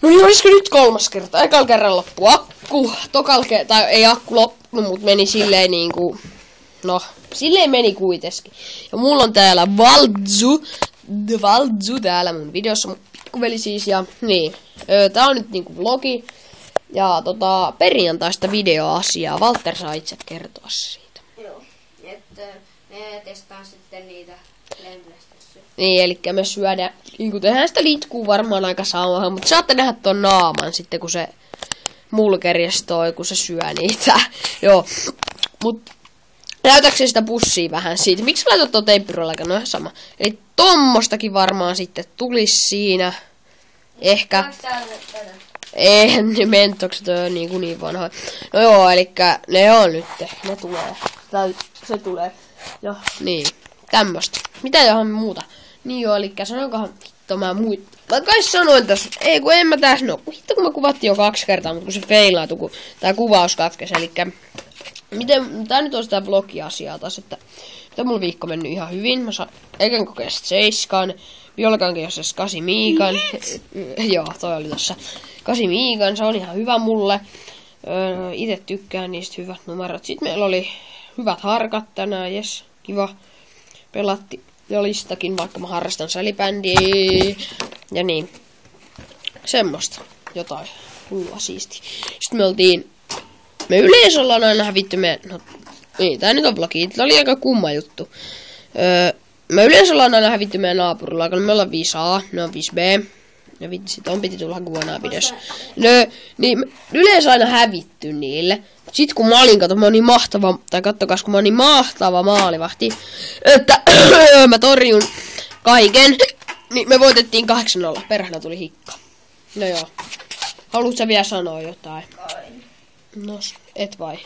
No niin, olisiko nyt 3. kerta? Ekalla kerran loppu akku. Tai ei akku loppunut, mut meni silleen niinku... No, silleen meni kuitenkin. Ja mulla on täällä Valzu täällä mun videossa, mun pikkuveli siis, ja niin. Tää on nyt niinku vlogi. Ja perjantaista videoasiaa. Valter saa itse kertoa siitä. Joo, että me testaan sitten niitä lempilästössä. Niin, elikkä me syödään, niinku tehdään sitä litkuu varmaan aika samahan, mutta saatte nähdä ton naaman sitten, kun se mulkerjestoi, kun se syö niitä. Joo, mut näytäksä sitä pussia vähän siitä? Miksi laitat tuon teippirullakaan? No ihan sama. Eli tommostakin varmaan sitten tulisi siinä. Ehkä. Eihän ne mentokset ole niin vanhoja. No joo, elikkä ne on nyt. Ne tulee. Se tulee. Ja niin. Tämmöstä. Mitä johan muuta? Niin joo, elikkä sanoinkohan hitto mä muita. Mä kai sanoin tässä. Ei kun en mä tässä no. Hitto kun mä kuvattiin jo 2 kertaa, mutta kun se feilautui, kun tää kuvaus katkesi. Elikkä miten, tää nyt on sitä vlogiasiaa taas, että mitä mulla viikko mennyt ihan hyvin. Mä saan ekan kokeesta 7, Violkankin jos 8 Miikan. Joo, toi oli tossa. 8 Miikan, se on ihan hyvä mulle. Itse tykkään niistä hyvät numerot. Sitten meillä oli hyvät harkat tänään, jes, kiva. Pelatti jo listakin, vaikka mä harrastan salibändiä. Ja niin, semmoista, jotain hullua siistiä. Sitten me yleensä ollaan aina hävitty no, niin, tää nyt on vlogi, tää oli aika kumma juttu. Me yleensä ollaan aina hävitty meidän naapurilla, kun me ollaan 5A, ne on 5B. Ja vitsi, ton piti tulla kuvanaa videossa. Niin yleensä aina hävitty niille. Sit kun mä olin, kun mä oon niin mahtava, tai kattokas, kun mä oon niin mahtava maalivahti, että mä torjun kaiken, niin me voitettiin 8-0. Perhana tuli hikka. No joo. Haluatko sä vielä sanoa jotain? No, et vai?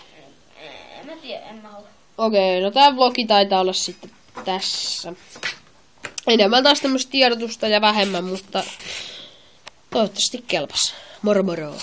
En mä tiedä, en mä halua. Okei, no tää vlogi taitaa olla sitten tässä. Enemmän taas tämmöstä tiedotusta ja vähemmän, mutta toivottavasti kelpas. Moro moro.